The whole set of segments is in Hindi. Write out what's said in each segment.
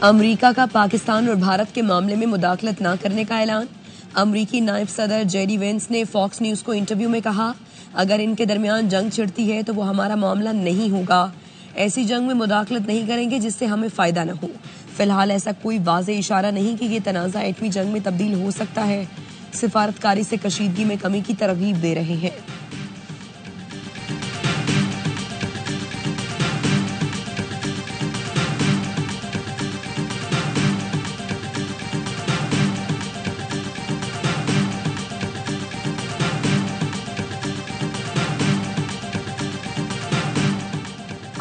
अमेरिका का पाकिस्तान और भारत के मामले में मुदाखलत न करने का ऐलान। अमेरिकी नायब सदर जेडी वेंस ने फॉक्स न्यूज को इंटरव्यू में कहा, अगर इनके दरमियान जंग छिड़ती है तो वो हमारा मामला नहीं होगा। ऐसी जंग में मुदाखलत नहीं करेंगे जिससे हमें फायदा न हो। फिलहाल ऐसा कोई वाज़ेह इशारा नहीं कि ये तनाज़ा एटमी जंग में तब्दील हो सकता है। सिफारतकारी से कशीदगी में कमी की तरगीब दे रहे हैं।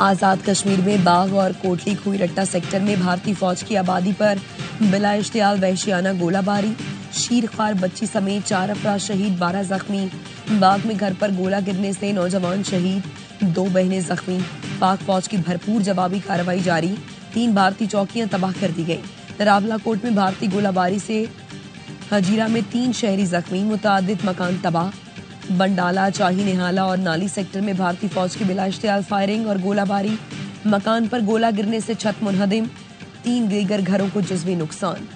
आजाद कश्मीर में बाग और कोटली खुई रट्टा सेक्टर में भारतीय फौज की आबादी पर बिला इश्तियाल वहशियाना गोलाबारी। शीर खार बच्ची समेत 4 अफराद शहीद, 12 जख्मी। बाग में घर पर गोला गिरने से नौजवान शहीद, 2 बहनें जख्मी। पाक फौज की भरपूर जवाबी कार्रवाई जारी, 3 भारतीय चौकियां तबाह कर दी गई। रावलाकोट में भारतीय गोलाबारी से हजीरा में 3 शहरी जख्मी, मुतअद्दिद मकान तबाह। बंडाला, चाही निहाला और नाली सेक्टर में भारतीय फौज की बिला इश्तियाल फायरिंग और गोलाबारी। मकान पर गोला गिरने से छत मुनहदिम, 3 दीगर घरों को जज़वी नुकसान।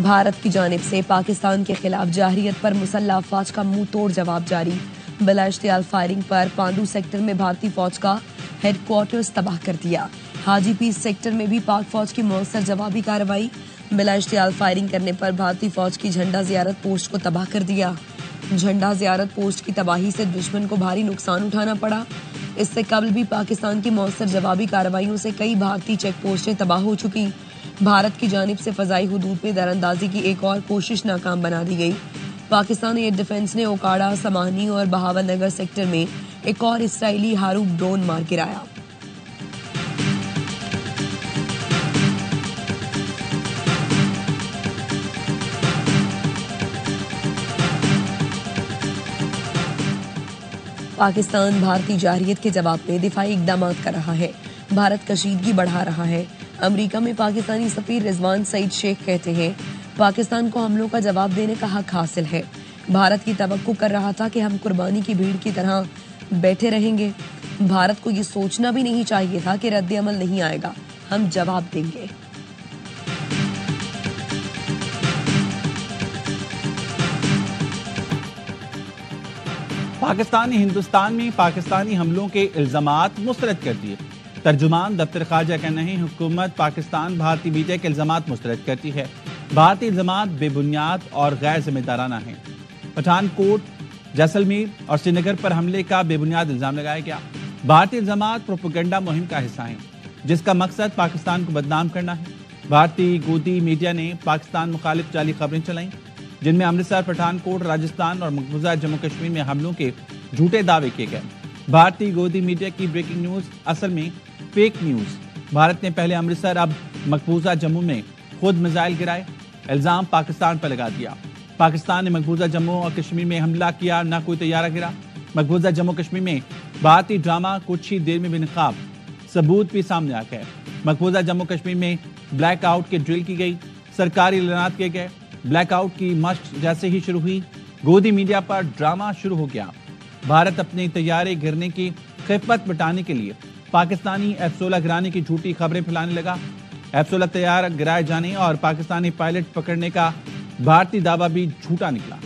भारत की जानिब से पाकिस्तान के खिलाफ जारहियत पर मुसल्लह अफवाज का मुंह तोड़ जवाब जारी। बिला इश्तियाल फायरिंग पर पांडू सेक्टर में भारतीय फौज का हेडक्वार्टर्स तबाह कर दिया। हाजी पीस सेक्टर में भी पाक फौज की मौसर जवाबी कार्रवाई। बिला इश्तियाल फायरिंग करने पर भारतीय फौज की झंडा जियारत पोस्ट को तबाह कर दिया। झंडा जियारत पोस्ट की तबाही से दुश्मन को भारी नुकसान उठाना पड़ा। इससे कबल भी पाकिस्तान की मौसर जवाबी कार्रवाइयों से कई भारतीय चेक पोस्टें तबाह हो चुकी। भारत की जानिब से फजाई हुदूद में दरअंदाजी की एक और कोशिश नाकाम बना दी गई। पाकिस्तानी एयर डिफेंस ने ओकाड़ा, समानी और बहावल नगर सेक्टर में एक और इसराइली हारूब ड्रोन मार गिराया। पाकिस्तान भारतीय जारहियत के जवाब में दिफाई इकदाम कर रहा है। भारत कशीदगी बढ़ा रहा है। अमेरिका में पाकिस्तानी सफीर रिजवान सईद शेख कहते हैं, पाकिस्तान को हमलों का जवाब देने का हक हासिल है। भारत की तवक्को कर रहा था कि हम कुर्बानी की भीड़ की तरह बैठे रहेंगे। भारत को ये सोचना भी नहीं चाहिए था कि रद्द अमल नहीं आएगा, हम जवाब देंगे। पाकिस्तान ने हिंदुस्तान में पाकिस्तानी हमलों के इल्जामात मुस्तरद कर दिए। तर्जुमान दफ्तर खारजा का नहीं, हुकूमत पाकिस्तान भारतीय मीडिया के इल्जामात मुस्तरद करती है। भारतीय इल्जामात बेबुनियाद और गैर जिम्मेदाराना हैं। पठानकोट, जैसलमेर और श्रीनगर पर हमले का बेबुनियाद इल्जाम लगाया गया। भारतीय इल्जामात प्रोपेगेंडा मुहिम का हिस्सा हैं, जिसका मकसद पाकिस्तान को बदनाम करना है। भारतीय गोदी मीडिया ने पाकिस्तान मुखालिफ जाली खबरें चलाई, जिनमें अमृतसर, पठानकोट, राजस्थान और मकबूजा जम्मू कश्मीर में हमलों के झूठे दावे किए गए। भारतीय गोदी मीडिया की ब्रेकिंग न्यूज असल में फेक न्यूज। भारत ने पहले अमृतसर, अब मकबूजा जम्मू में खुद मिसाइल गिराए, इल्जाम पाकिस्तान पर लगा दिया। पाकिस्तान ने मकबूजा जम्मू और कश्मीर में हमला किया, ना कोई तैयारा गिरा। मकबूजा जम्मू कश्मीर में भारतीय ड्रामा कुछ ही देर में बेनकाब, सबूत भी सामने आ गए। मकबूजा जम्मू कश्मीर में ब्लैकआउट की ड्रिल की गई, सरकारी ऐलानात किए गए। ब्लैकआउट की मशक जैसे ही शुरू हुई, गोदी मीडिया पर ड्रामा शुरू हो गया। भारत अपने तैयारे गिरने की खिफत मिटाने के लिए पाकिस्तानी F-16 गिराने की झूठी खबरें फैलाने लगा। F-16 तैयार गिराए जाने और पाकिस्तानी पायलट पकड़ने का भारतीय दावा भी झूठा निकला।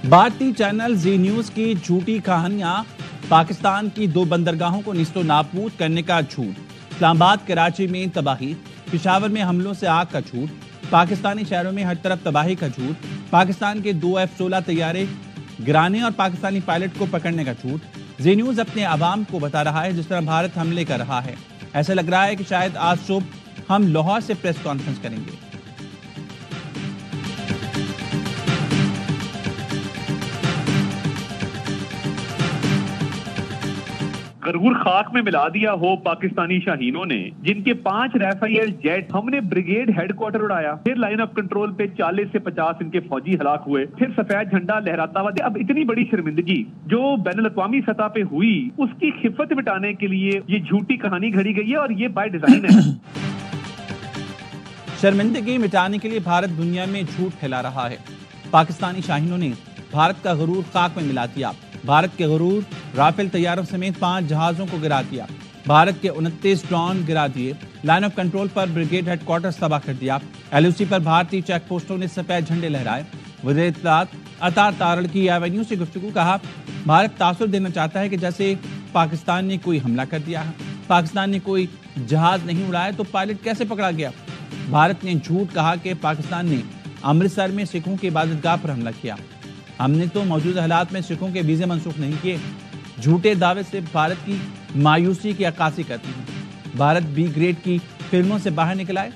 भारतीय चैनल जी न्यूज की झूठी कहानियां, पाकिस्तान की 2 बंदरगाहों को निस्तो नाबूद करने का झूठ, इस्लामाबाद, कराची में तबाही, पेशावर में हमलों से आग का झूठ, पाकिस्तानी शहरों में हर तरफ तबाही का झूठ, पाकिस्तान के 2 F-16 तैयारे गिराने और पाकिस्तानी पायलट को पकड़ने का झूठ। जी न्यूज अपने आवाम को बता रहा है जिस तरह भारत हमले कर रहा है। ऐसा लग रहा है कि शायद आज सुबह हम लाहौर से प्रेस कॉन्फ्रेंस करेंगे। गरूर खाक में मिला दिया हो पाकिस्तानी शाहीनों ने, जिनके 5 राफेल जेट हमने ब्रिगेड हेडक्वार्टर उड़ाया, फिर लाइन ऑफ कंट्रोल पे 40 से 50 इनके फौजी हलाक हुए, फिर सफेद झंडा लहराता हुआ। अब इतनी बड़ी शर्मिंदगी जो बैनुल अक़वामी सतह पे हुई, उसकी खिफत मिटाने के लिए ये झूठी कहानी घड़ी गई है और ये बाय डिजाइन है। शर्मिंदगी मिटाने के लिए भारत दुनिया में झूठ फैला रहा है। पाकिस्तानी शाहीनों ने भारत का गरूर खाक में मिला दिया। भारत के गरूर राफेल तैयारों समेत 5 जहाजों को गिरा दिया। भारत के 29 ड्रोन गिरा दिए। लाइन ऑफ कंट्रोल पर ब्रिगेड हेडक्वार्टर तबाह कर दिया। LOC पर भारतीय चेक पोस्टों ने सफेद झंडे लहराए। वज़ीर इत्तलात अता तारड़ की एवेन्यू से गुफ्तगू कहा, भारत तासुर देना चाहता है कि जैसे पाकिस्तान ने कोई हमला कर दिया है, पाकिस्तान ने कोई जहाज नहीं उड़ाया तो पायलट कैसे पकड़ा गया। भारत ने झूठ कहा कि पाकिस्तान ने अमृतसर में सिखों की इबादतगाह पर हमला किया। हमने तो मौजूदा हालात में सिखों के वीजे मंसूख नहीं किए। झूठे दावे से भारत की मायूसी की अक्कासी करती है। भारत बी ग्रेड की फिल्मों से बाहर निकल आए,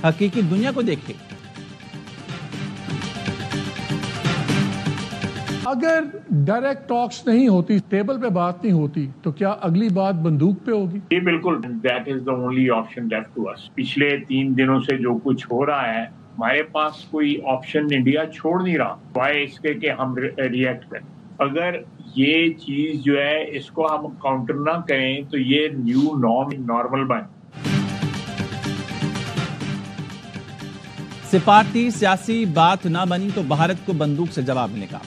हकीकी दुनिया को देखे। अगर डायरेक्ट टॉक्स नहीं होती, टेबल पे बात नहीं होती, तो क्या अगली बात बंदूक पे होगी? ये बिल्कुल, that is the only option left to us. पिछले 3 दिनों से जो कुछ हो रहा है, हमारे पास कोई ऑप्शन इंडिया छोड़ नहीं रहा, वाई इसके कि हम रिएक्ट करें। अगर ये चीज जो है इसको हम काउंटर ना करें तो ये न्यू नॉर्मल बन। सिफारती सियासी बात ना बनी तो भारत को बंदूक से जवाब मिलेगा।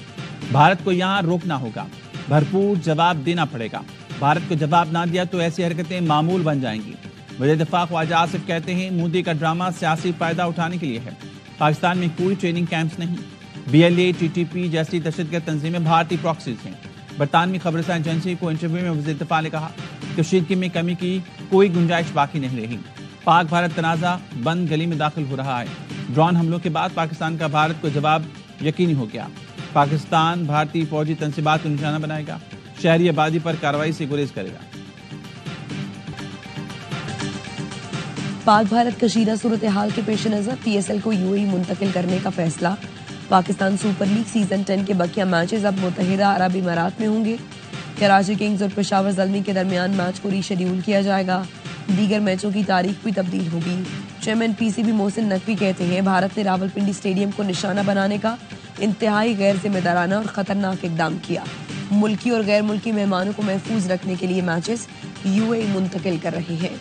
भारत को यहां रोकना होगा, भरपूर जवाब देना पड़ेगा। भारत को जवाब ना दिया तो ऐसी हरकतें मामूल बन जाएंगी। वज़ीर दिफा ख्वाजा आसिफ कहते हैं, मोदी का ड्रामा सियासी फायदा उठाने के लिए है। पाकिस्तान में कोई ट्रेनिंग कैंप्स नहीं। BLA, TTP जैसी दहशतगर्द तंजीमें भारतीय प्रॉक्सीज हैं। बरतानवी खबरसां एजेंसी को इंटरव्यू में वज़ीर दिफा ने कहा, कशीदगी में कमी की कोई गुंजाइश बाकी नहीं रही। पाक भारत तनाज़ा बंद गली में दाखिल हो रहा है। ड्रोन हमलों के बाद पाकिस्तान का भारत को जवाब यकीनी हो गया। पाकिस्तान भारतीय फौजी तंसीबात को निशाना बनाएगा, शहरी आबादी पर कार्रवाई से गुरेज करेगा। पाक भारत कशीदा सूरत हाल के पेश नजर PSL को UAE मुंतकिल करने का फैसला। पाकिस्तान सुपर लीग सीजन 10 के बकिया मैचेस अब मुत्तहिदा अरब इमारात में होंगे। कराची किंग्स और पेशावर ज़ल्मी के दरमियान मैच को रीशेड्यूल किया जाएगा। दीगर मैचों की तारीख भी तब्दील होगी। चेयरमैन PCB मोहसिन नकवी कहते हैं, भारत ने रावलपिंडी स्टेडियम को निशाना बनाने का इंतहाई गैर जिम्मेदाराना और खतरनाक इकदाम किया। मुल्की और गैर मुल्की मेहमानों को महफूज रखने के लिए मैचेस UAE मुंतकिल कर रहे हैं।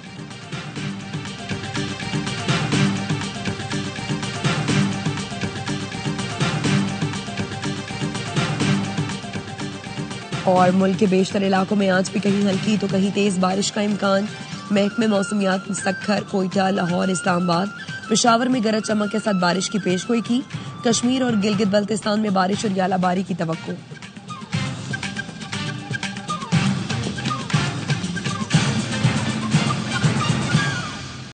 और मुल्क के बेशतर इलाकों में आज भी कहीं हल्की तो कहीं तेज बारिश का इम्कान। महकमे मौसमियात सक्खर, कोयटा, लाहौर, इस्लामाबाद, पेशावर में गरज चमक के साथ बारिश की पेशगोई की। कश्मीर और गिलगित बल्तिस्तान में बारिश और यालाबारी की तवक्को।